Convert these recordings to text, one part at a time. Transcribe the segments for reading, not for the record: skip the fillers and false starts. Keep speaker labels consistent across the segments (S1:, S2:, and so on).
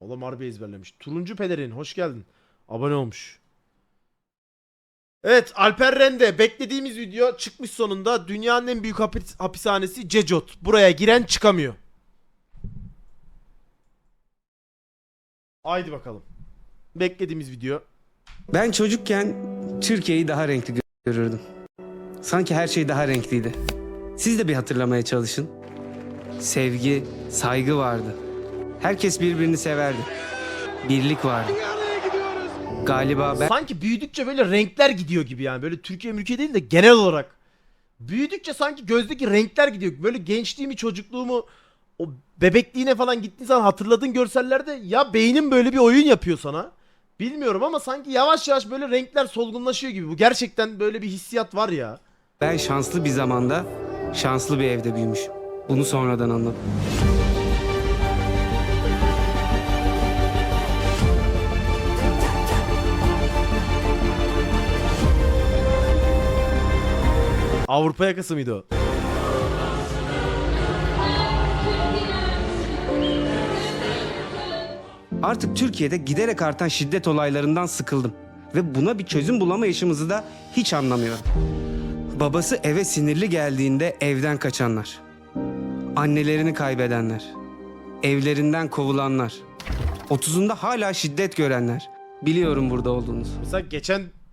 S1: Oğlum harbi ezberlemiş. Turuncu Pelerin hoş geldin. Abone olmuş. Evet, Alper Rende beklediğimiz video çıkmış sonunda. Dünyanın en büyük hapishanesi Cecot. Buraya giren çıkamıyor. Haydi bakalım. Beklediğimiz video.
S2: Ben çocukken Türkiye'yi daha renkli görürdüm. Sanki her şey daha renkliydi. Siz de bir hatırlamaya çalışın. Sevgi, saygı vardı. Herkes birbirini severdi. Birlik vardı. Galiba ben
S1: Sanki büyüdükçe böyle renkler gidiyor gibi yani. Böyle Türkiye değil de genel olarak. Büyüdükçe sanki gözdeki renkler gidiyor. Böyle gençliğimi, çocukluğumu, o bebekliğine falan gittiğin zaman hatırladığın görsellerde ya beynin böyle bir oyun yapıyor sana. Bilmiyorum ama sanki yavaş yavaş böyle renkler solgunlaşıyor gibi. Bu gerçekten böyle bir hissiyat var ya.
S2: şanslı bir zamanda, şanslı bir evde büyümüşüm. Bunu sonradan anladım.
S1: Avrupa yakası mıydı o?
S2: Artık Türkiye'de giderek artan şiddet olaylarından sıkıldım. Ve buna bir çözüm bulamayışımızı da hiç anlamıyorum. Babası eve sinirli geldiğinde evden kaçanlar. Annelerini kaybedenler. Evlerinden kovulanlar. 30'unda hala şiddet görenler. Biliyorum burada olduğunuzu.
S1: Mesela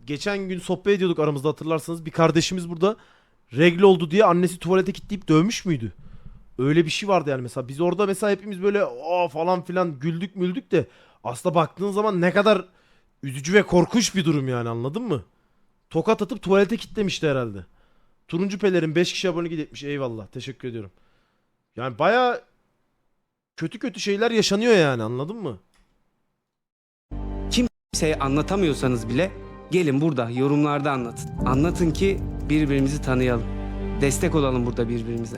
S1: geçen gün sohbet ediyorduk aramızda, hatırlarsanız. Bir kardeşimiz burada regl oldu diye annesi tuvalete kilitleyip dövmüş müydü? Öyle bir şey vardı yani mesela. Biz orada mesela hepimiz böyle falan filan güldük de aslında baktığın zaman ne kadar üzücü ve korkunç bir durum yani, anladın mı? Tokat atıp tuvalete kilitlemişti herhalde. Turuncu Pelerin 5 kişi abone gitmiş. Eyvallah. Teşekkür ediyorum. Yani baya kötü şeyler yaşanıyor yani, anladın mı?
S2: Kimseye anlatamıyorsanız bile gelin burada yorumlarda anlatın. Anlatın ki birbirimizi tanıyalım. Destek olalım burada birbirimize.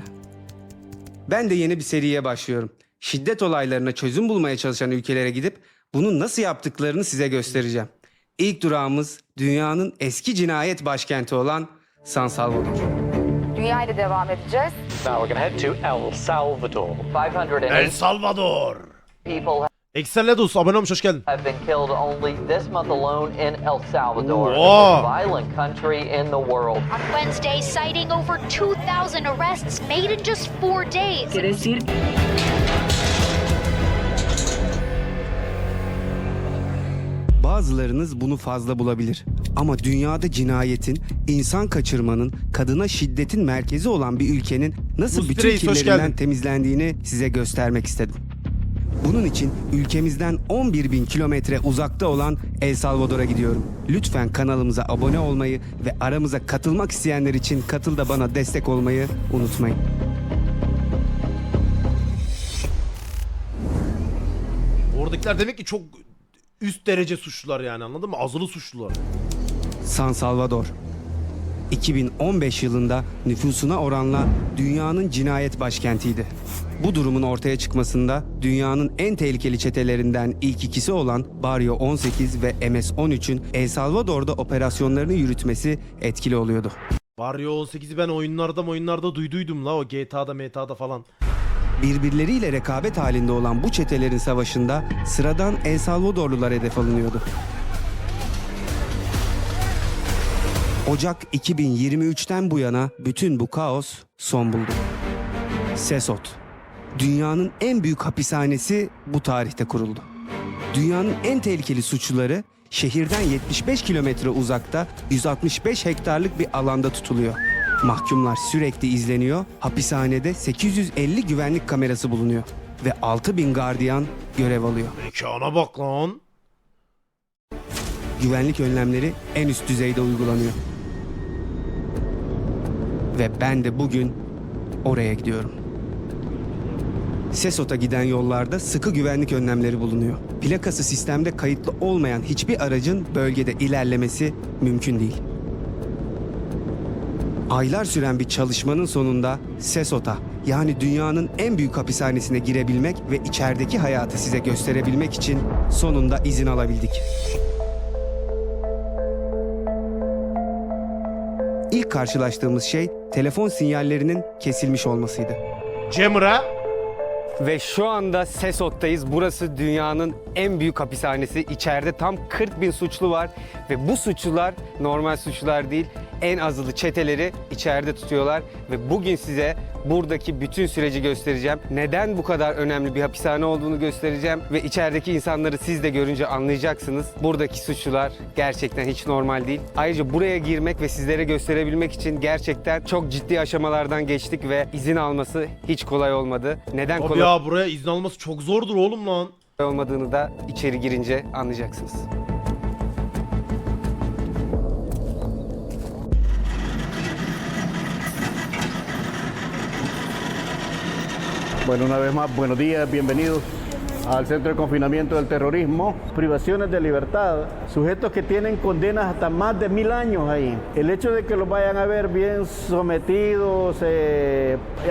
S2: Ben de yeni bir seriye başlıyorum. Şiddet olaylarına çözüm bulmaya çalışan ülkelere gidip bunu nasıl yaptıklarını size göstereceğim. İlk durağımız dünyanın eski cinayet başkenti olan San Salvador.
S3: Dünya ile devam edeceğiz.
S4: Now we're going to head to El Salvador.
S3: 508
S1: El Salvador.
S3: people
S1: Excelledus abone olmuş, hoş geldin.
S3: have been killed only this month alone in El Salvador, the
S1: Whoa.
S3: most violent country in the world.
S5: On Wednesday, citing over 2,000 arrests made in just 4 days.
S2: Bazılarınız bunu fazla bulabilir. Ama dünyada cinayetin, insan kaçırmanın, kadına şiddetin merkezi olan bir ülkenin nasıl
S1: Musti
S2: bütün
S1: Reis, hoş
S2: kirlerinden
S1: geldin.
S2: temizlendiğini size göstermek istedim. Bunun için ülkemizden 11.000 kilometre uzakta olan El Salvador'a gidiyorum. Lütfen kanalımıza abone olmayı ve aramıza katılmak isteyenler için katıl da bana destek olmayı unutmayın.
S1: Oradakiler demek ki çok üst derece suçlular yani, anladın mı? Azılı suçlular.
S2: San Salvador. 2015 yılında nüfusuna oranla dünyanın cinayet başkentiydi. Bu durumun ortaya çıkmasında dünyanın en tehlikeli çetelerinden ilk ikisi olan Barrio 18 ve MS-13'ün El Salvador'da operasyonlarını yürütmesi etkili oluyordu.
S1: Barrio 18'i ben oyunlarda duyduydum la, o GTA'da falan.
S2: Birbirleriyle rekabet halinde olan bu çetelerin savaşında sıradan El Salvadorlular hedef alınıyordu. Ocak 2023'ten bu yana bütün bu kaos son buldu. Sesot. Dünyanın en büyük hapishanesi bu tarihte kuruldu. Dünyanın en tehlikeli suçluları şehirden 75 kilometre uzakta 165 hektarlık bir alanda tutuluyor. Mahkumlar sürekli izleniyor, hapishanede 850 güvenlik kamerası bulunuyor ve 6.000 gardiyan görev alıyor.
S1: Mekana bak lan.
S2: Güvenlik önlemleri en üst düzeyde uygulanıyor. Ve ben de bugün oraya gidiyorum. Sesot'a giden yollarda sıkı güvenlik önlemleri bulunuyor. Plakası sistemde kayıtlı olmayan hiçbir aracın bölgede ilerlemesi mümkün değil. Aylar süren bir çalışmanın sonunda Sesot'a, yani dünyanın en büyük hapishanesine girebilmek ve içerideki hayatı size gösterebilmek için sonunda izin alabildik. İlk karşılaştığımız şey telefon sinyallerinin kesilmiş olmasıydı.
S1: Cemra.
S2: Ve şu anda Sesot'tayız. Burası dünyanın en büyük hapishanesi. İçeride tam 40.000 suçlu var ve bu suçlular normal suçlular değil. En azılı çeteleri içeride tutuyorlar ve bugün size buradaki bütün süreci göstereceğim. Neden bu kadar önemli bir hapishane olduğunu göstereceğim ve içerideki insanları siz de görünce anlayacaksınız. Buradaki suçlular gerçekten hiç normal değil. Ayrıca buraya girmek ve sizlere gösterebilmek için gerçekten çok ciddi aşamalardan geçtik ve izin alması hiç kolay olmadı. Neden
S1: Abi
S2: kolay
S1: ya buraya izin alması çok zordur oğlum lan.
S2: olmadığını da içeri girince anlayacaksınız.
S6: Bueno, una vez más, buenos días, bienvenidos al Centro de Confinamiento del Terrorismo. Privaciones de libertad, sujetos que tienen condenas hasta más de 1000 años ahí. El hecho de que los vayan a ver bien sometidos,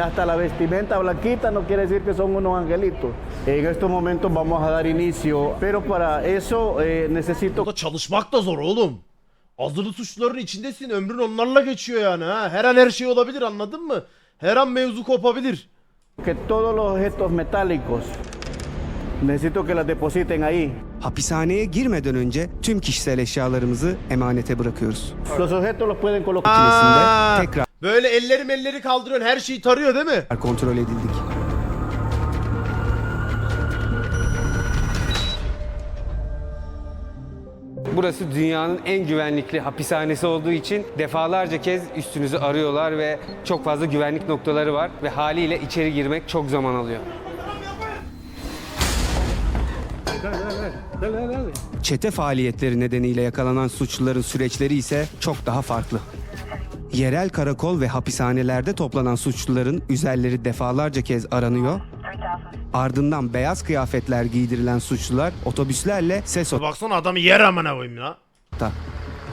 S6: hasta la vestimenta blanquita, no quiere decir que son unos angelitos. En estos momentos vamos a dar inicio, pero para eso necesito...
S1: Burada çalışmak da zor oğlum. Azılı suçluların içindesin. Ömrün onlarla geçiyor yani ha. Her an her şey olabilir, anladın mı? Her an mevzu kopabilir.
S6: Que todos los objetos metálicos, necesito que las depositen ahí.
S2: Hapishaneye girmeden önce tüm kişisel eşyalarımızı emanete bırakıyoruz.
S6: Los objetos los pueden colocar.
S1: Aa,
S2: Makinesinde tekrar
S1: böyle elleri kaldırıyorsun, her şeyi tarıyor değil mi?
S2: kontrol edildik. Burası dünyanın en güvenlikli hapishanesi olduğu için defalarca kez üstünüzü arıyorlar ve çok fazla güvenlik noktaları var ve haliyle içeri girmek çok zaman alıyor. Çete faaliyetleri nedeniyle yakalanan suçluların süreçleri ise çok daha farklı. Yerel karakol ve hapishanelerde toplanan suçluların üzerleri defalarca kez aranıyor. Ardından beyaz kıyafetler giydirilen suçlular otobüslerle Sesot'a,
S1: Baksana adamı yer amına koyayım ya.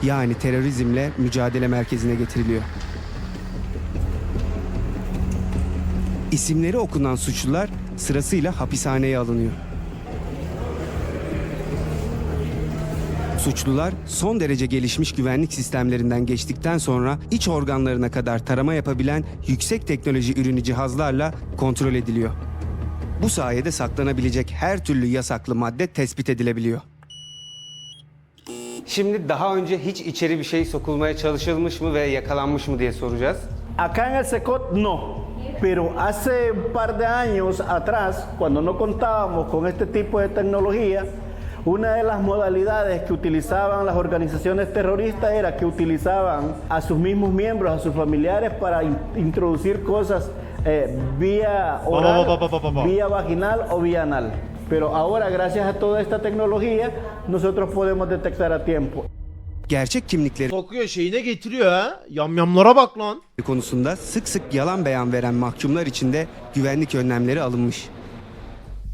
S2: yani terörizmle mücadele merkezine getiriliyor. İsimleri okunan suçlular sırasıyla hapishaneye alınıyor. Suçlular son derece gelişmiş güvenlik sistemlerinden geçtikten sonra iç organlarına kadar tarama yapabilen yüksek teknoloji ürünü cihazlarla kontrol ediliyor. Bu sayede saklanabilecek her türlü yasaklı madde tespit edilebiliyor. Şimdi daha önce hiç içeri bir şey sokulmaya çalışılmış mı ve yakalanmış mı diye soracağız.
S6: Acá en el SECOT no, pero hace un par de años atrás, cuando no contábamos con este tipo de tecnología, una de las modalidades que utilizaban las organizaciones terroristas era que utilizaban a sus mismos miembros, a sus familiares para introducir cosas vía oral, vía vaginal o vía anal. Pero ahora, gracias a toda esta tecnología, nosotros podemos detectar a tiempo.
S2: Gerçek kimlikleri
S1: Sokuyor, şeyine getiriyor ha. Yamyamlara bak lan.
S2: konusunda sık sık yalan beyan veren mahkumlar için de güvenlik önlemleri alınmış.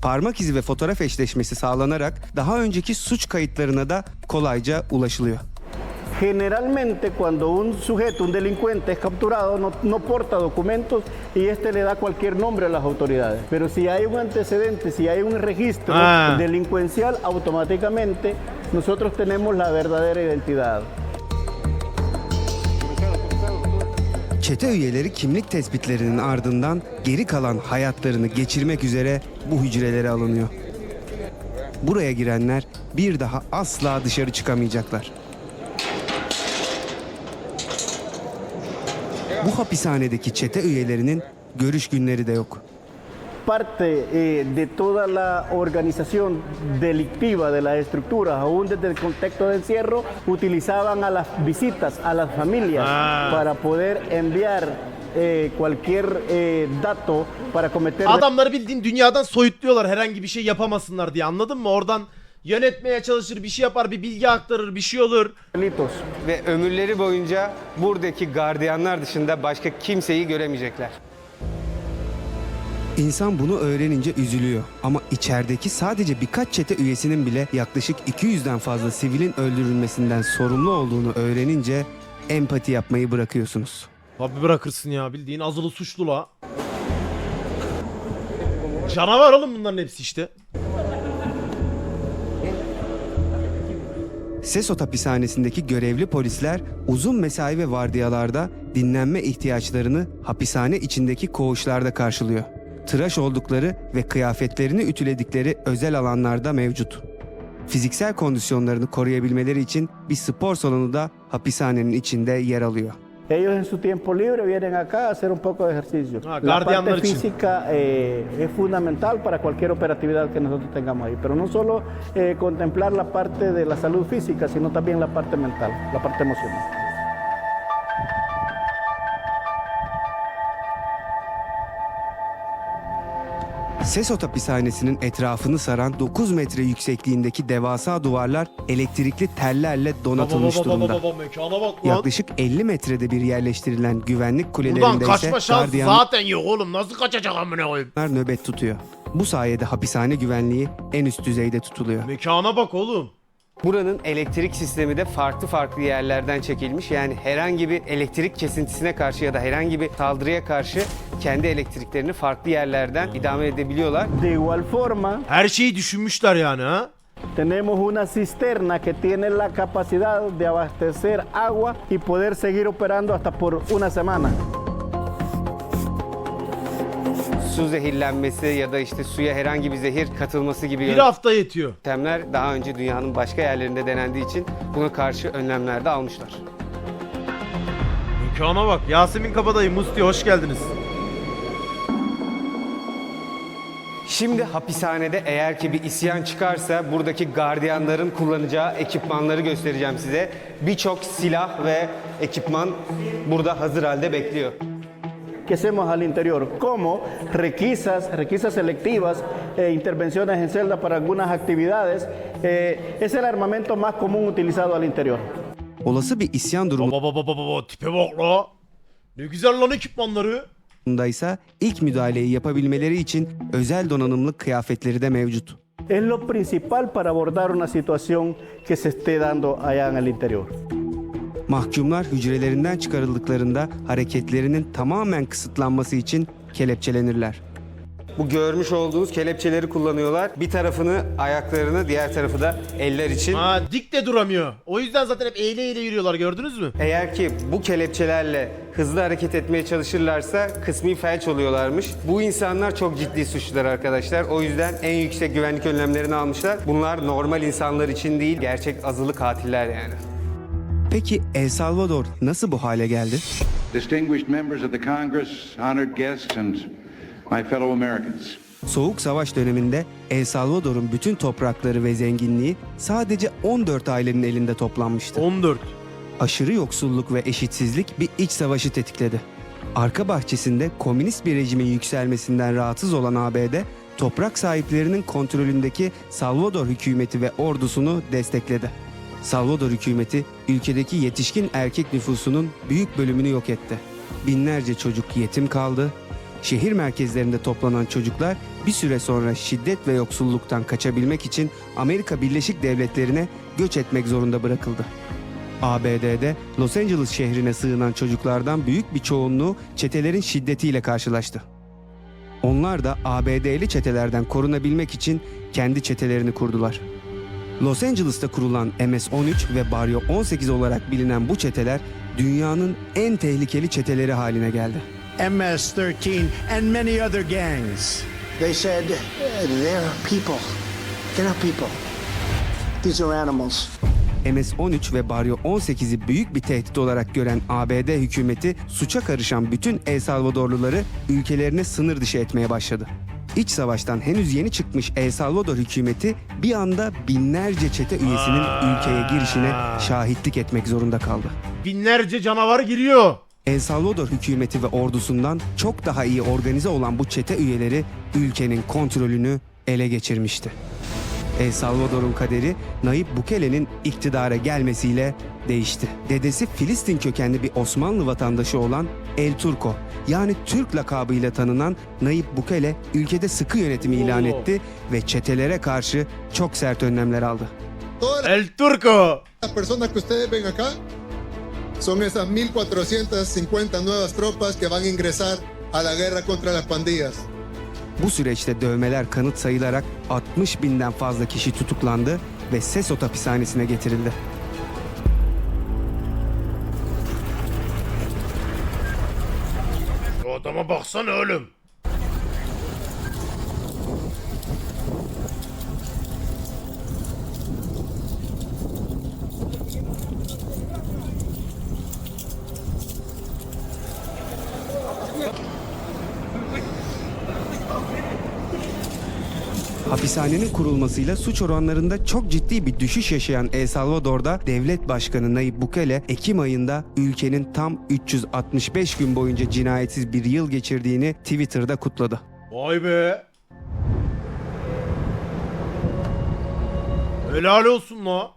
S2: Parmak izi ve fotoğraf eşleşmesi sağlanarak daha önceki suç kayıtlarına da kolayca ulaşılıyor.
S6: Generalmente cuando un sujeto, un delincuente es capturado, no porta documentos y este le da cualquier nombre a las autoridades. Pero si hay un antecedente, si hay un registro delincuencial, automáticamente nosotros tenemos la verdadera identidad.
S2: Çete üyeleri kimlik tespitlerinin ardından geri kalan hayatlarını geçirmek üzere bu hücrelere alınıyor. Buraya girenler bir daha asla dışarı çıkamayacaklar. Bu hapishanedeki çete üyelerinin görüş günleri de yok.
S6: Parte de toda la organización delictiva de las estructuras, aún desde el contexto de encierro, utilizaban a las visitas a las familias para poder enviar cualquier dato para cometer...
S1: Adamları bildiğin dünyadan soyutluyorlar herhangi bir şey yapamasınlar diye, anladın mı? Oradan yönetmeye çalışır, bir şey yapar, bir bilgi aktarır, bir şey olur.
S6: delitos.
S2: Ve ömürleri boyunca buradaki gardiyanlar dışında başka kimseyi göremeyecekler. İnsan bunu öğrenince üzülüyor ama içerideki sadece birkaç çete üyesinin bile yaklaşık 200'den fazla sivilin öldürülmesinden sorumlu olduğunu öğrenince empati yapmayı bırakıyorsunuz.
S1: Abi bırakırsın ya, bildiğin azılı suçlu la. Canavar oğlum bunların hepsi işte.
S2: Sesot hapishanesindeki görevli polisler uzun mesai ve vardiyalarda dinlenme ihtiyaçlarını hapishane içindeki koğuşlarda karşılıyor. tıraş oldukları ve kıyafetlerini ütüledikleri özel alanlarda mevcut. Fiziksel kondisyonlarını koruyabilmeleri için bir spor salonu da hapishanenin içinde yer alıyor.
S6: Ellos en su tiempo libre vienen acá a hacer un poco de ejercicio. La
S1: guardianlar
S6: parte
S1: için.
S6: física es fundamental para cualquier operatividad que nosotros tengamos ahí, pero no solo contemplar la parte de la salud física, sino también la parte mental, la parte emocional.
S2: Sesot hapishanesinin etrafını saran 9 metre yüksekliğindeki devasa duvarlar elektrikli tellerle donatılmış durumda.
S1: Mekana bak lan.
S2: Yaklaşık 50 metrede bir yerleştirilen güvenlik
S1: Buradan
S2: kulelerinde ise
S1: kaçma şansı
S2: gardiyanlar
S1: zaten yok oğlum. Nasıl kaçacak amına koyayım?
S2: nöbet tutuyor. Bu sayede hapishane güvenliği en üst düzeyde tutuluyor.
S1: Mekana bak oğlum.
S2: Buranın elektrik sistemi de farklı yerlerden çekilmiş. Yani herhangi bir elektrik kesintisine karşı ya da herhangi bir saldırıya karşı kendi elektriklerini farklı yerlerden idame edebiliyorlar.
S6: De igual forma,
S1: Her şeyi düşünmüşler yani ha.
S6: tenemos una cisterna que tiene la capacidad de abastecer agua y poder seguir operando hasta por una semana.
S2: Su zehirlenmesi ya da işte suya herhangi bir zehir katılması gibi
S1: Bir hafta yetiyor.
S2: yöntemler daha önce dünyanın başka yerlerinde denendiği için buna karşı önlemler de almışlar.
S1: Mekana bak. Yasemin Kabadayı, Musti hoş geldiniz.
S2: Şimdi hapishanede eğer ki bir isyan çıkarsa buradaki gardiyanların kullanacağı ekipmanları göstereceğim size. Birçok silah ve ekipman burada hazır halde bekliyor.
S6: ¿Qué hacemos al interior? Como requisas selectivas, intervenciones en celda para algunas actividades. Es el armamento más común utilizado al interior.
S2: Olası bir isyan
S1: Baba tipe bak la. Ne güzel lan ekipmanları.
S2: durumundaysa ilk müdahaleyi yapabilmeleri için özel donanımlı kıyafetleri de mevcut.
S6: Es lo principal para abordar una situación que se esté dando allá en el interior.
S2: Mahkumlar hücrelerinden çıkarıldıklarında hareketlerinin tamamen kısıtlanması için kelepçelenirler. Bu görmüş olduğunuz kelepçeleri kullanıyorlar. Bir tarafını ayaklarını, diğer tarafı da eller için.
S1: Ha dik de duramıyor. O yüzden zaten hep eğile eğile yürüyorlar, gördünüz mü?
S2: Eğer ki bu kelepçelerle hızlı hareket etmeye çalışırlarsa kısmi felç oluyorlarmış. Bu insanlar çok ciddi suçlular arkadaşlar. O yüzden en yüksek güvenlik önlemlerini almışlar. Bunlar normal insanlar için değil, gerçek azılı katiller yani. Peki El Salvador nasıl bu hale geldi?
S7: Distinguished members of the Congress, honored guests, and my fellow Americans.
S2: Soğuk Savaş döneminde El Salvador'un bütün toprakları ve zenginliği sadece 14 ailenin elinde toplanmıştı.
S1: 14.
S2: Aşırı yoksulluk ve eşitsizlik bir iç savaşı tetikledi. Arka bahçesinde komünist bir rejimin yükselmesinden rahatsız olan ABD, toprak sahiplerinin kontrolündeki Salvador hükümeti ve ordusunu destekledi. Salvador hükümeti ülkedeki yetişkin erkek nüfusunun büyük bölümünü yok etti. Binlerce çocuk yetim kaldı. Şehir merkezlerinde toplanan çocuklar bir süre sonra şiddet ve yoksulluktan kaçabilmek için Amerika Birleşik Devletleri'ne göç etmek zorunda bırakıldı. ABD'de Los Angeles şehrine sığınan çocuklardan büyük bir çoğunluğu çetelerin şiddetiyle karşılaştı. Onlar da ABD'li çetelerden korunabilmek için kendi çetelerini kurdular. Los Angeles'ta kurulan MS-13 ve Barrio 18 olarak bilinen bu çeteler dünyanın en tehlikeli çeteleri haline geldi.
S8: MS-13 and many other gangs. They said they're people. They're not people. These are animals.
S2: MS-13 ve Barrio 18'i büyük bir tehdit olarak gören ABD hükümeti suça karışan bütün El Salvadorluları ülkelerine sınır dışı etmeye başladı. İç savaştan henüz yeni çıkmış El Salvador hükümeti bir anda binlerce çete üyesinin ülkeye girişine şahitlik etmek zorunda kaldı.
S1: Binlerce canavar giriyor.
S2: El Salvador hükümeti ve ordusundan çok daha iyi organize olan bu çete üyeleri ülkenin kontrolünü ele geçirmişti. El Salvador'un kaderi Nayib Bukele'nin iktidara gelmesiyle değişti. Dedesi Filistin kökenli bir Osmanlı vatandaşı olan El Turco, yani Türk lakabıyla tanınan Nayib Bukele ülkede sıkı yönetimi ilan etti ve çetelere karşı çok sert önlemler aldı.
S1: El Turco.
S9: Las personas que ustedes ven acá son esas 1450 nuevas tropas que van a ingresar a la guerra contra las pandillas.
S2: Bu süreçte dövmeler kanıt sayılarak 60.000'den fazla kişi tutuklandı ve Sesot hapishanesine getirildi.
S1: O adama baksana oğlum.
S2: Hapishanenin kurulmasıyla suç oranlarında çok ciddi bir düşüş yaşayan El Salvador'da devlet başkanı Nayib Bukele Ekim ayında ülkenin tam 365 gün boyunca cinayetsiz bir yıl geçirdiğini Twitter'da kutladı.
S1: Vay be. Helal olsun la.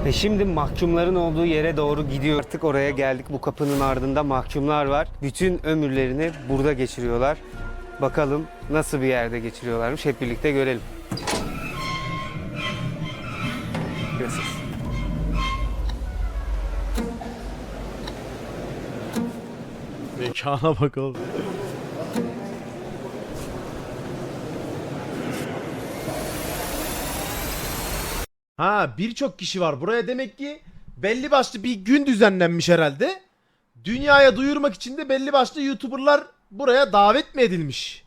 S2: Ve şimdi mahkumların olduğu yere doğru gidiyor. Artık oraya geldik. Bu kapının ardında mahkumlar var. Bütün ömürlerini burada geçiriyorlar. Bakalım nasıl bir yerde geçiriyorlarmış. Hep birlikte görelim. Görüşürüz.
S1: Mekana bakalım. Ha, birçok kişi var. Buraya demek ki belli başlı bir gün düzenlenmiş herhalde. Dünyaya duyurmak için de belli başlı YouTuber'lar buraya davet mi edilmiş?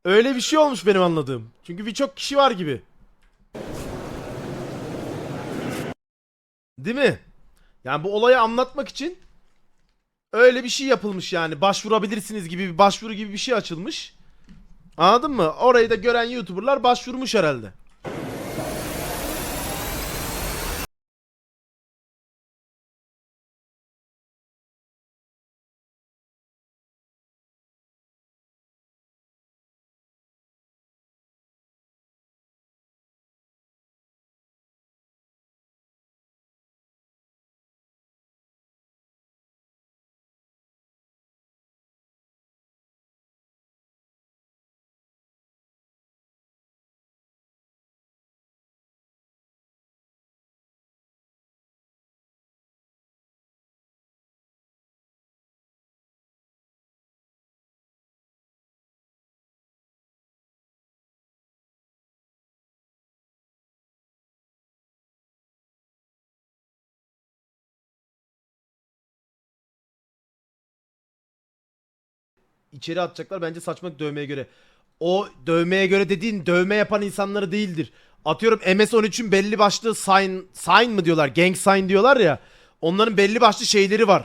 S1: Öyle bir şey olmuş benim anladığım. Çünkü birçok kişi var gibi. Değil mi? Yani bu olayı anlatmak için öyle bir şey yapılmış yani. Başvurabilirsiniz gibi bir başvuru gibi bir şey açılmış. Anladın mı? Orayı da gören YouTuber'lar başvurmuş herhalde. İçeri atacaklar bence saçma dövmeye göre. O dövmeye göre dediğin dövme yapan insanları değildir. Atıyorum MS-13'ün belli başlı sign mı diyorlar, gang sign diyorlar ya. Onların belli başlı şeyleri var.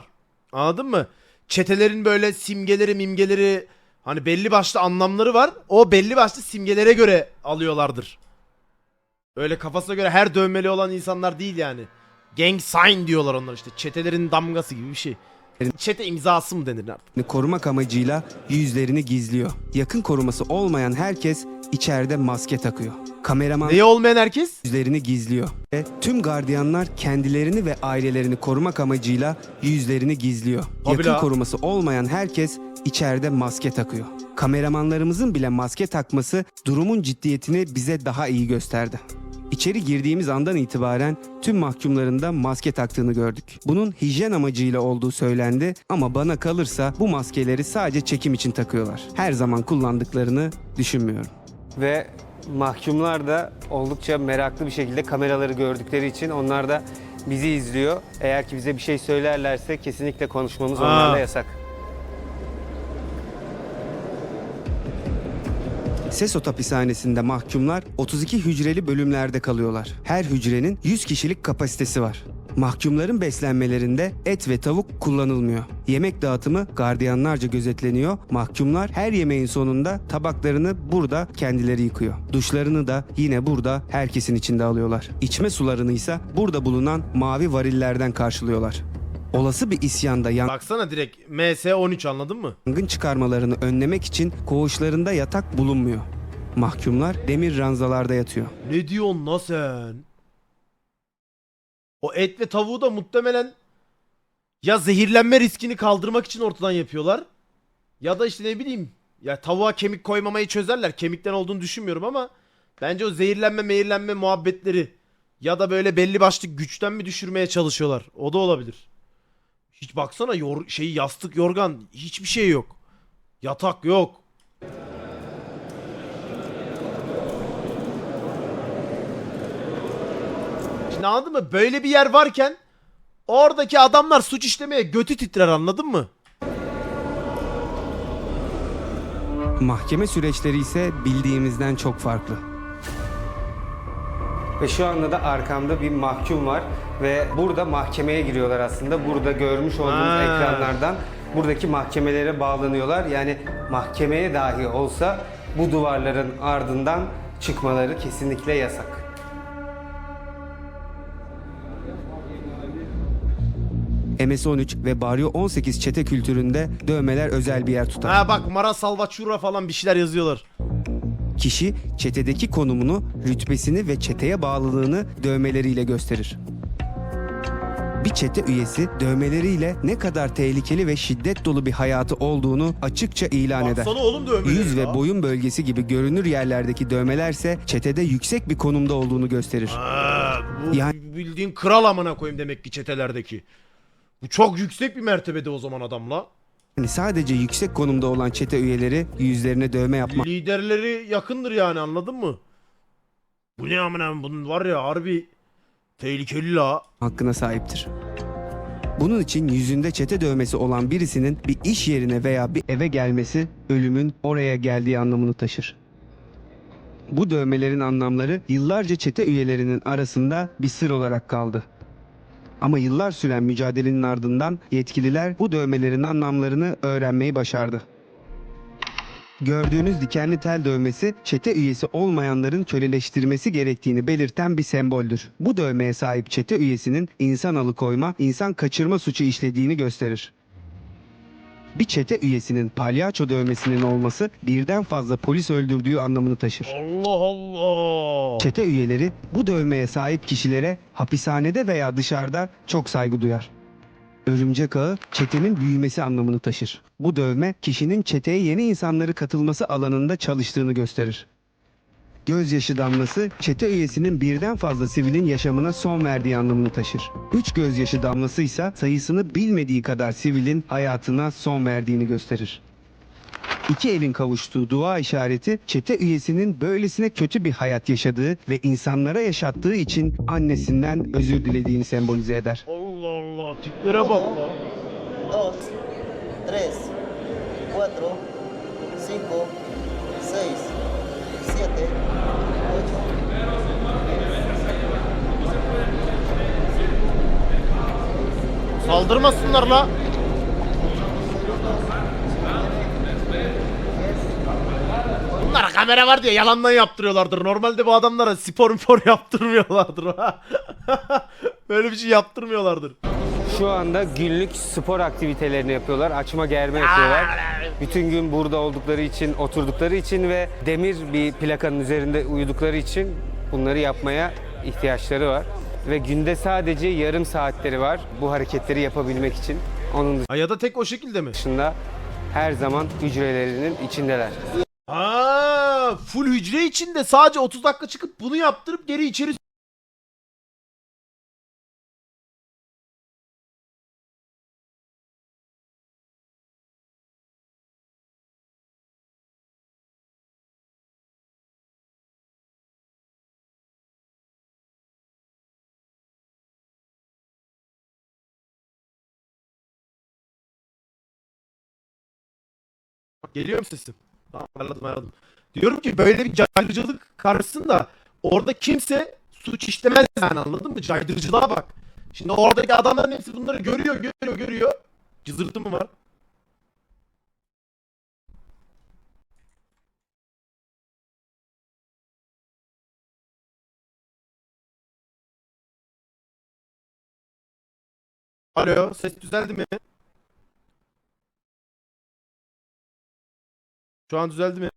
S1: Anladın mı? Çetelerin böyle simgeleri hani belli başlı anlamları var. O belli başlı simgelere göre alıyorlardır. Öyle kafasına göre her dövmeli olan insanlar değil yani. Gang sign diyorlar onlar işte. Çetelerin damgası gibi bir şey. Çete imzası mı denir artık?
S2: Korumak amacıyla yüzlerini gizliyor. Yakın koruması olmayan herkes içeride maske takıyor. Kameraman
S1: Neyi olmayan herkes?
S2: yüzlerini gizliyor. Ve tüm gardiyanlar kendilerini ve ailelerini korumak amacıyla yüzlerini gizliyor.
S1: Tabii
S2: Yakın
S1: la.
S2: koruması olmayan herkes içeride maske takıyor. Kameramanlarımızın bile maske takması durumun ciddiyetini bize daha iyi gösterdi. İçeri girdiğimiz andan itibaren tüm mahkumların da maske taktığını gördük. Bunun hijyen amacıyla olduğu söylendi ama bana kalırsa bu maskeleri sadece çekim için takıyorlar. Her zaman kullandıklarını düşünmüyorum. Ve mahkumlar da oldukça meraklı bir şekilde kameraları gördükleri için onlar da bizi izliyor. Eğer ki bize bir şey söylerlerse kesinlikle konuşmamız onlarla yasak. Sesot hapishanesinde mahkumlar 32 hücreli bölümlerde kalıyorlar. Her hücrenin 100 kişilik kapasitesi var. Mahkumların beslenmelerinde et ve tavuk kullanılmıyor. Yemek dağıtımı gardiyanlarca gözetleniyor. Mahkumlar her yemeğin sonunda tabaklarını burada kendileri yıkıyor. Duşlarını da yine burada herkesin içinde alıyorlar. İçme sularını ise burada bulunan mavi varillerden karşılıyorlar. Olası bir isyanda
S1: Baksana direkt MS-13 anladın mı?
S2: yangın çıkarmalarını önlemek için koğuşlarında yatak bulunmuyor. Mahkumlar demir ranzalarda yatıyor.
S1: Ne diyorsun la sen? O et ve tavuğu da muhtemelen ya zehirlenme riskini kaldırmak için ortadan yapıyorlar. Ya da işte ne bileyim. Ya tavuğa kemik koymamayı çözerler. Kemikten olduğunu düşünmüyorum ama bence o zehirlenme muhabbetleri ya da böyle belli başlı güçten mi düşürmeye çalışıyorlar? O da olabilir. Hiç baksana yastık, yorgan hiçbir şey yok. Yatak yok. Şimdi anladın mı? Böyle bir yer varken oradaki adamlar suç işlemeye götü titrer anladın mı?
S2: Mahkeme süreçleri ise bildiğimizden çok farklı. Ve şu anda da arkamda bir mahkum var ve burada mahkemeye giriyorlar aslında. Burada görmüş olduğunuz ekranlardan buradaki mahkemelere bağlanıyorlar. Yani mahkemeye dahi olsa bu duvarların ardından çıkmaları kesinlikle yasak. MS-13 ve Barrio 18 çete kültüründe dövmeler özel bir yer tutar.
S1: Ha bak Mara Salvatierra falan bir şeyler yazıyorlar.
S2: Kişi çetedeki konumunu, rütbesini ve çeteye bağlılığını dövmeleriyle gösterir. Bir çete üyesi dövmeleriyle ne kadar tehlikeli ve şiddet dolu bir hayatı olduğunu açıkça ilan eder.
S1: Baksana oğlum dövmeleri
S2: Yüz ve
S1: ya.
S2: boyun bölgesi gibi görünür yerlerdeki dövmelerse çetede yüksek bir konumda olduğunu gösterir.
S1: Ha, bu
S2: Yani-
S1: bildiğin kral amına koyayım demek ki çetelerdeki. Bu çok yüksek bir mertebede o zaman adamla.
S2: Yani sadece yüksek konumda olan çete üyeleri yüzlerine dövme yapma
S1: Liderleri yakındır yani, anladın mı? Bu ne amına, bunun var ya harbi tehlikeli la.
S2: hakkına sahiptir. Bunun için yüzünde çete dövmesi olan birisinin bir iş yerine veya bir eve gelmesi ölümün oraya geldiği anlamını taşır. Bu dövmelerin anlamları yıllarca çete üyelerinin arasında bir sır olarak kaldı. Ama yıllar süren mücadelenin ardından yetkililer bu dövmelerin anlamlarını öğrenmeyi başardı. Gördüğünüz dikenli tel dövmesi çete üyesi olmayanların köleleştirmesi gerektiğini belirten bir semboldür. Bu dövmeye sahip çete üyesinin insan alıkoyma, insan kaçırma suçu işlediğini gösterir. Bir çete üyesinin palyaço dövmesinin olması birden fazla polis öldürdüğü anlamını taşır.
S1: Allah Allah.
S2: Çete üyeleri bu dövmeye sahip kişilere hapishanede veya dışarıda çok saygı duyar. Örümcek ağı çetenin büyümesi anlamını taşır. Bu dövme kişinin çeteye yeni insanları katılması alanında çalıştığını gösterir. Gözyaşı damlası çete üyesinin birden fazla sivilin yaşamına son verdiği anlamını taşır. 3 gözyaşı damlası ise sayısını bilmediği kadar sivilin hayatına son verdiğini gösterir. İki elin kavuştuğu dua işareti çete üyesinin böylesine kötü bir hayat yaşadığı ve insanlara yaşattığı için annesinden özür dilediğini sembolize eder.
S1: Allah Allah, tiplere bak la.
S10: 2, 3, 4, 5, 6, 7, 8.
S1: Saldırmasınlar la. Bunlara kamera var diye yalandan yaptırıyorlardır. Normalde bu adamlara spor yaptırmıyorlardır. Böyle bir şey yaptırmıyorlardır.
S2: Şu anda günlük spor aktivitelerini yapıyorlar. Açma germe yapıyorlar. Bütün gün burada oldukları için, oturdukları için ve demir bir plakanın üzerinde uyudukları için bunları yapmaya ihtiyaçları var. Ve günde sadece yarım saatleri var bu hareketleri yapabilmek için. Onun
S1: Ha, ya da tek o şekilde mi?
S2: dışında her zaman hücrelerinin içindeler.
S1: Aa, full hücre içinde sadece 30 dakika çıkıp bunu yaptırıp geri içeri. Geliyor mu sesim? Tamam, ayarladım. Diyorum ki böyle bir caydırıcılık karşısında orada kimse suç işlemez yani, anladın mı? Caydırıcılığa bak. Şimdi oradaki adamların hepsi bunları görüyor. Cızırtı mı var? Alo, ses düzeldi mi? Şu an düzeldi mi?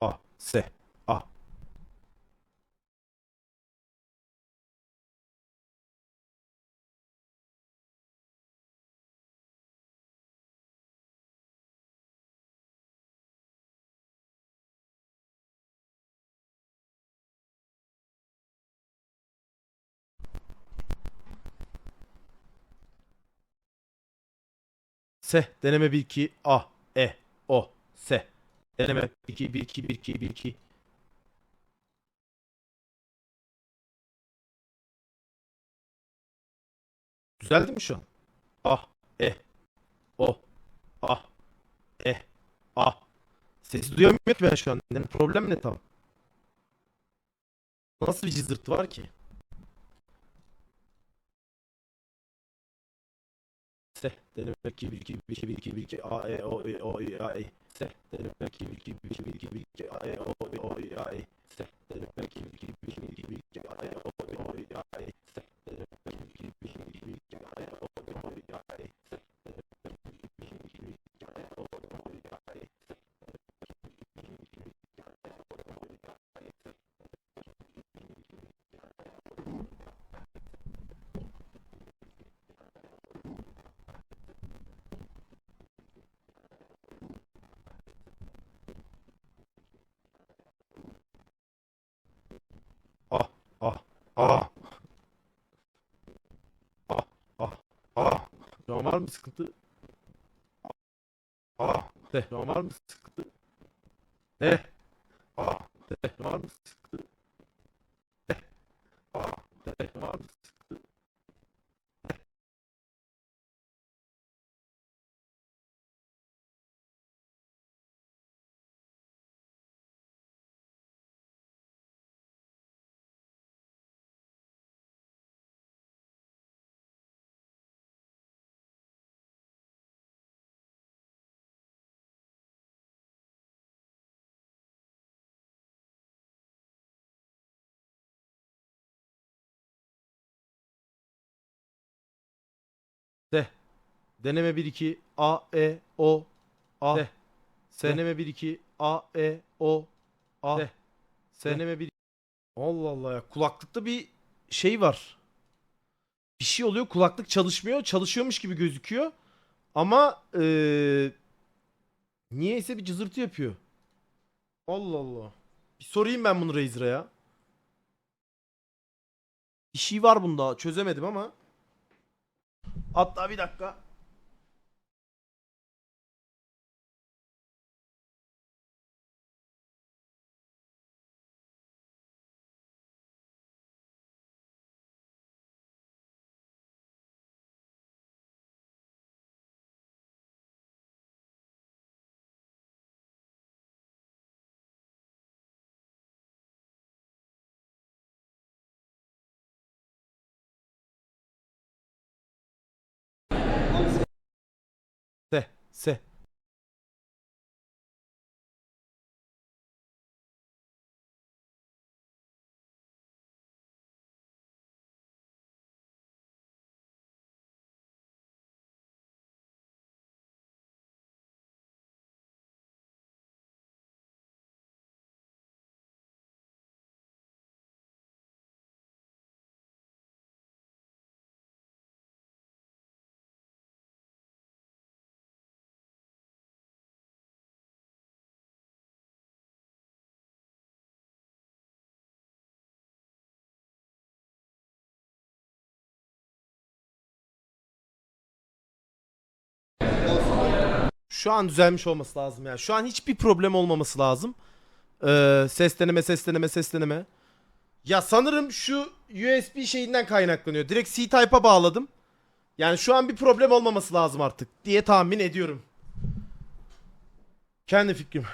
S1: A, S, A. S, deneme 1 2 A, E, O, S. Deneme 1 2 1 2 1 2 1 2. Düzeldi mi şu an? Ah, O, ah, ah. Sesi duyamıyorum ki ben şu an. Yani problem ne tam? Nasıl bir cızırtı var ki? S. Deneme 2 1 2 1 2 1 2 1 2 A E O I O I A E. S. Deneme 2 1 2 1 2 1 2 1 2 A E O I O I A E. S. Deneme 2 1 2 1 2 1 2 A E O I O I A E. S. Deneme 2 1 2 1 2 2 A E O I O I A E. S. Ah ah ah. Ah ah ah. Şu an var mı sıkıntı? Ah. De. Şu an var mı sıkıntı? De. Ah. De. Şu an var mı sıkıntı? De. Ah. De. Şu an var mı sıkıntı? De. Deneme 1 2 A E O A. De. Deneme 1 2 A E O A. De. Deneme 1 Allah Allah ya, kulaklıkta bir şey var. Bir şey oluyor, kulaklık çalışmıyor. Çalışıyormuş gibi gözüküyor. Ama niyeyse bir cızırtı yapıyor. Allah Allah. Bir sorayım ben bunu Razer'a ya. Bir şey var bunda, çözemedim ama. Hatta bir dakika. Se. Şu an düzelmiş olması lazım yani. Şu an hiçbir problem olmaması lazım. Ses deneme. Ya sanırım şu USB şeyinden kaynaklanıyor. Direkt C-Type'a bağladım. Yani şu an bir problem olmaması lazım artık diye tahmin ediyorum. Kendi fikrim.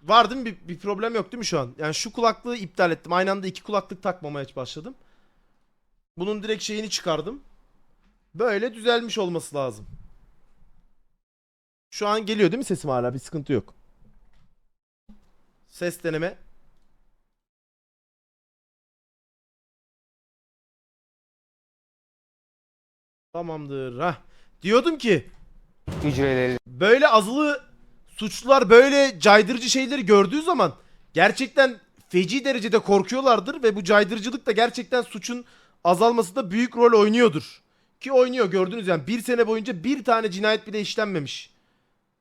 S1: Var değil mi? Bir problem yok değil mi şu an? Yani şu kulaklığı iptal ettim. Aynı anda iki kulaklık takmamaya başladım. Bunun direkt şeyini çıkardım. Böyle düzelmiş olması lazım. Şu an geliyor değil mi sesim hala? Bir sıkıntı yok. Ses deneme. Tamamdır. Hah. Diyordum ki
S2: Hücreleri
S1: böyle azılı suçlular böyle caydırıcı şeyleri gördüğü zaman gerçekten feci derecede korkuyorlardır ve bu caydırıcılık da gerçekten suçun azalmasında büyük rol oynuyordur. Ki oynuyor, gördünüz yani, bir sene boyunca bir tane cinayet bile işlenmemiş.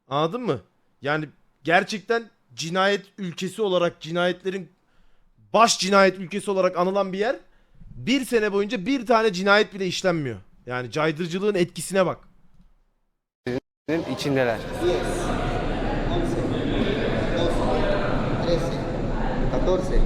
S1: Anladın mı? Yani gerçekten cinayet ülkesi olarak, cinayetlerin baş cinayet ülkesi olarak anılan bir yer, bir sene boyunca bir tane cinayet bile işlenmiyor. Yani caydırıcılığın etkisine bak.
S2: içindeler.
S10: 16,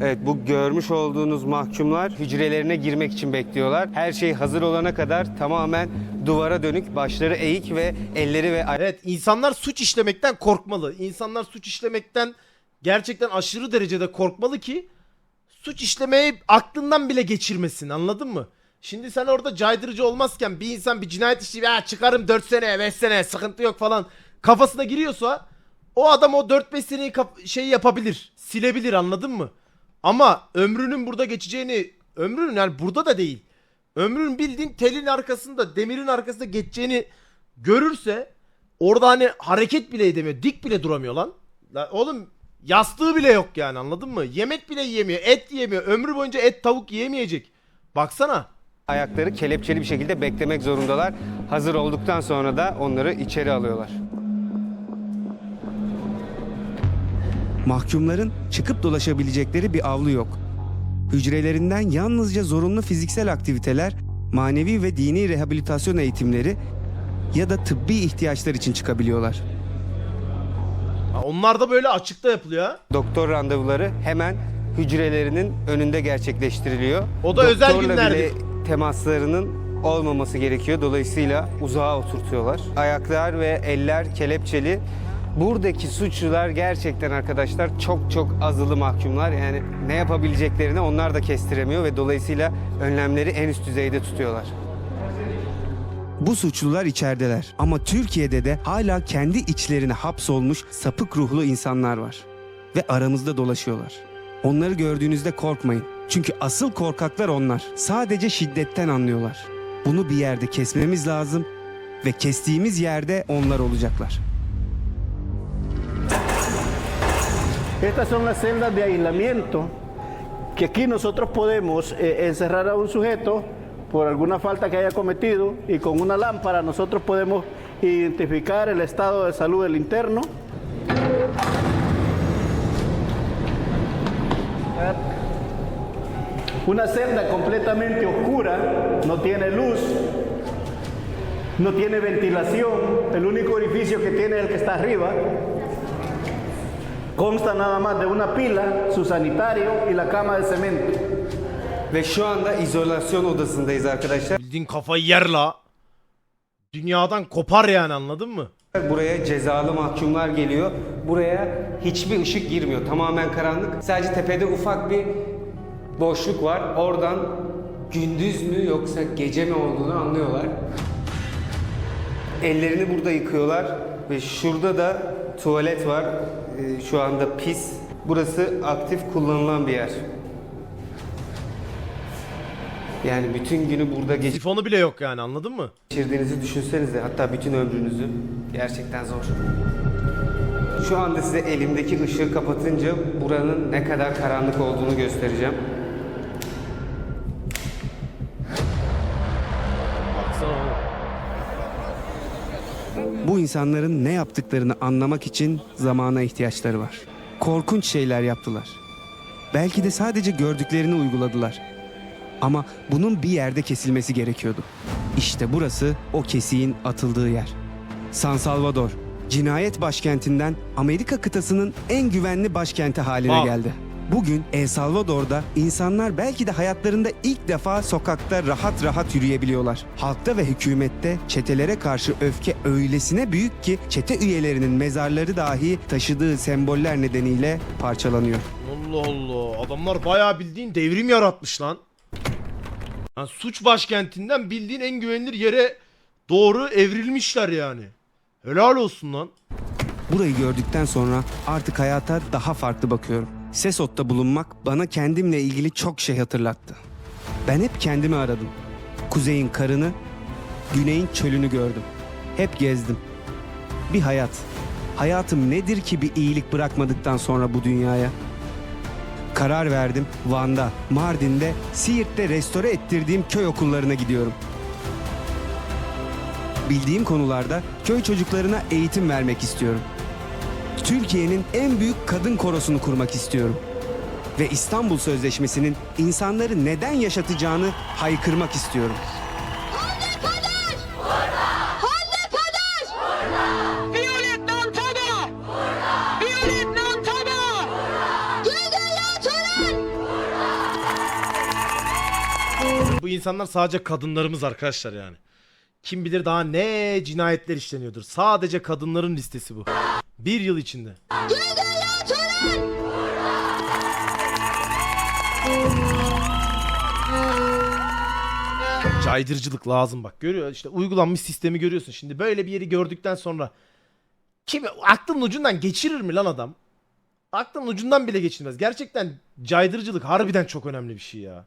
S2: Evet, bu görmüş olduğunuz mahkumlar hücrelerine girmek için bekliyorlar. Her şey hazır olana kadar tamamen duvara dönük, başları eğik ve elleri ve
S1: Evet, insanlar suç işlemekten korkmalı. İnsanlar suç işlemekten gerçekten aşırı derecede korkmalı ki suç işlemeyi aklından bile geçirmesin, anladın mı? Şimdi sen orada caydırıcı olmazken bir insan bir cinayet işi ya çıkarım 4 sene 5 sene sıkıntı yok falan kafasına giriyorsa o adam o 4-5 seneyi şey yapabilir. Silebilir, anladın mı? Ama ömrünün burada geçeceğini, ömrünün yani burada da değil. Ömrünün bildiğin telin arkasında, demirin arkasında geçeceğini görürse orada hani hareket bile edemiyor. Dik bile duramıyor lan. Lan oğlum yastığı bile yok yani, anladın mı? Yemek bile yiyemiyor. Et yiyemiyor. Ömrü boyunca et tavuk yiyemeyecek. Baksana.
S2: Ayakları kelepçeli bir şekilde beklemek zorundalar. Hazır olduktan sonra da onları içeri alıyorlar. Mahkumların çıkıp dolaşabilecekleri bir avlu yok. Hücrelerinden yalnızca zorunlu fiziksel aktiviteler, manevi ve dini rehabilitasyon eğitimleri ya da tıbbi ihtiyaçlar için çıkabiliyorlar.
S1: Onlar da böyle açıkta yapılıyor ha.
S2: Doktor randevuları hemen hücrelerinin önünde gerçekleştiriliyor.
S1: O da özel
S2: Doktorla
S1: günlerdir.
S2: bile temaslarının olmaması gerekiyor. Dolayısıyla uzağa oturtuyorlar. Ayaklar ve eller kelepçeli. Buradaki suçlular gerçekten arkadaşlar çok azılı mahkumlar. Yani ne yapabileceklerini onlar da kestiremiyor ve dolayısıyla önlemleri en üst düzeyde tutuyorlar. Bu suçlular içerideler ama Türkiye'de de hala kendi içlerine hapsolmuş sapık ruhlu insanlar var. Ve aramızda dolaşıyorlar. Onları gördüğünüzde korkmayın. Çünkü asıl korkaklar onlar. Sadece şiddetten anlıyorlar. Bunu bir yerde kesmemiz lazım ve kestiğimiz yerde onlar olacaklar.
S6: Estas son las celdas de aislamiento que aquí nosotros podemos encerrar a un sujeto por alguna falta que haya cometido y con una lámpara nosotros podemos identificar el estado de salud del interno. Una celda completamente oscura, no tiene luz, no tiene ventilación, el único orificio que tiene es el que está arriba. Consta nada más de una pila, su sanitario y la cama de cemento.
S2: Ve şu anda izolasyon odasındayız arkadaşlar.
S1: Bildiğin kafayı yer la. Dünyadan kopar yani, anladın mı?
S2: Buraya cezalı mahkumlar geliyor. Buraya hiçbir ışık girmiyor. Tamamen karanlık. Sadece tepede ufak bir boşluk var. Oradan gündüz mü yoksa gece mi olduğunu anlıyorlar. Ellerini burada yıkıyorlar. Ve şurada da tuvalet var. Şu anda pis. Burası aktif kullanılan bir yer. Yani bütün günü burada
S1: Sifonu bile yok yani, anladın mı?
S2: geçirdiğinizi düşünsenize. Hatta bütün ömrünüzü. Gerçekten zor. Şu anda size elimdeki ışığı kapatınca buranın ne kadar karanlık olduğunu göstereceğim.
S1: Baksana oğlum.
S2: Bu insanların ne yaptıklarını anlamak için zamana ihtiyaçları var. Korkunç şeyler yaptılar. Belki de sadece gördüklerini uyguladılar. Ama bunun bir yerde kesilmesi gerekiyordu. İşte burası o kesiğin atıldığı yer. San Salvador, cinayet başkentinden Amerika kıtasının en güvenli başkenti haline geldi. Bugün El Salvador'da insanlar belki de hayatlarında ilk defa sokakta rahat rahat yürüyebiliyorlar. Halkta ve hükümette çetelere karşı öfke öylesine büyük ki çete üyelerinin mezarları dahi taşıdığı semboller nedeniyle parçalanıyor.
S1: Allah Allah. Adamlar bayağı bildiğin devrim yaratmış lan. Yani suç başkentinden bildiğin en güvenilir yere doğru evrilmişler yani. Helal olsun lan.
S2: Burayı gördükten sonra artık hayata daha farklı bakıyorum. Sesot'ta bulunmak bana kendimle ilgili çok şey hatırlattı. Ben hep kendimi aradım. Kuzeyin karını, güneyin çölünü gördüm. Hep gezdim. Bir hayat. Hayatım nedir ki bir iyilik bırakmadıktan sonra bu dünyaya? Karar verdim. Van'da, Mardin'de, Siirt'te restore ettirdiğim köy okullarına gidiyorum. Bildiğim konularda köy çocuklarına eğitim vermek istiyorum. Türkiye'nin en büyük kadın korosunu kurmak istiyorum. Ve İstanbul Sözleşmesi'nin insanları neden yaşatacağını haykırmak istiyorum.
S1: Bu insanlar sadece kadınlarımız arkadaşlar yani. Kim bilir daha ne cinayetler işleniyordur. Sadece kadınların listesi bu. Bir yıl içinde. Caydırıcılık lazım bak. Görüyor işte uygulanmış sistemi görüyorsun. Şimdi böyle bir yeri gördükten sonra kim aklının ucundan geçirir mi lan adam? Aklının ucundan bile geçirmez. Gerçekten caydırıcılık harbiden çok önemli bir şey ya.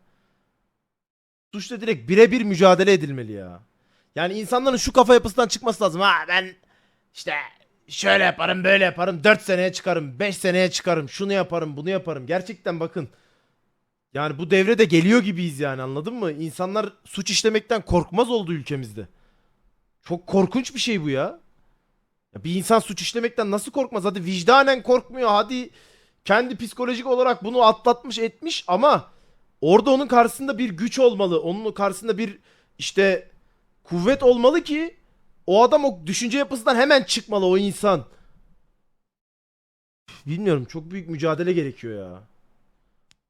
S1: Suçla direkt birebir mücadele edilmeli ya. Yani insanların şu kafa yapısından çıkması lazım. Ha ben işte şöyle yaparım böyle yaparım 4 seneye çıkarım 5 seneye çıkarım şunu yaparım bunu yaparım. Gerçekten bakın. Yani bu devrede geliyor gibiyiz yani anladın mı? İnsanlar suç işlemekten korkmaz oldu ülkemizde. Çok korkunç bir şey bu ya. Ya bir insan suç işlemekten nasıl korkmaz? Hadi vicdanen korkmuyor. Hadi kendi psikolojik olarak bunu atlatmış etmiş ama orada onun karşısında bir güç olmalı. Onun karşısında bir işte kuvvet olmalı ki o adam o düşünce yapısından hemen çıkmalı o insan. Bilmiyorum çok büyük mücadele gerekiyor ya.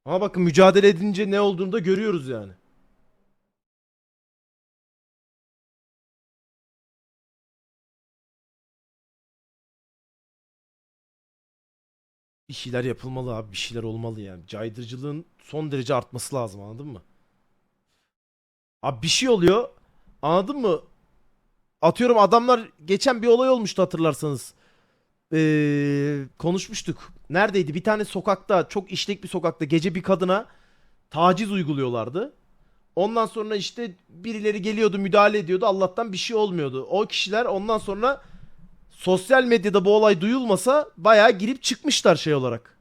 S1: Ama bakın mücadele edince ne olduğunu da görüyoruz yani. Bir şeyler yapılmalı abi. Bir şeyler olmalı yani. Caydırıcılığın son derece artması lazım anladın mı? Abi bir şey oluyor. Anladın mı? Atıyorum adamlar geçen bir olay olmuştu hatırlarsanız. Konuşmuştuk. Neredeydi? Bir tane sokakta çok işlek bir sokakta gece bir kadına taciz uyguluyorlardı. Ondan sonra işte birileri geliyordu müdahale ediyordu. Allah'tan bir şey olmuyordu. O kişiler ondan sonra sosyal medyada bu olay duyulmasa bayağı girip çıkmışlar şey olarak.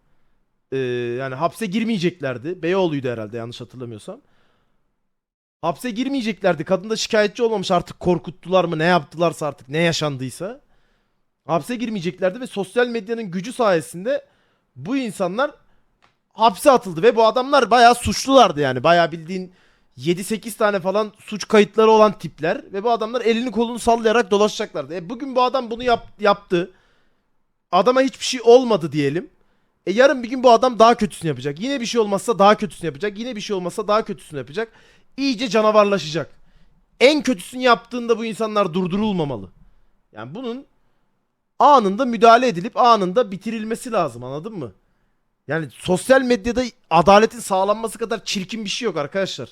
S1: Yani hapse girmeyeceklerdi. Beyoğlu'ydu herhalde yanlış hatırlamıyorsam. Hapse girmeyeceklerdi. Kadın da şikayetçi olmamış artık korkuttular mı ne yaptılarsa artık ne yaşandıysa. Hapse girmeyeceklerdi ve sosyal medyanın gücü sayesinde bu insanlar hapse atıldı ve bu adamlar bayağı suçlulardı yani. Bayağı bildiğin 7-8 tane falan suç kayıtları olan tipler ve bu adamlar elini kolunu sallayarak dolaşacaklardı. Bugün bu adam bunu yaptı. Adama hiçbir şey olmadı diyelim. Yarın bir gün bu adam daha kötüsünü yapacak. Yine bir şey olmazsa daha kötüsünü yapacak. Yine bir şey olmazsa daha kötüsünü yapacak. İyice canavarlaşacak. En kötüsünü yaptığında bu insanlar durdurulmamalı. Yani bunun anında müdahale edilip anında bitirilmesi lazım anladın mı? Yani sosyal medyada adaletin sağlanması kadar çirkin bir şey yok arkadaşlar.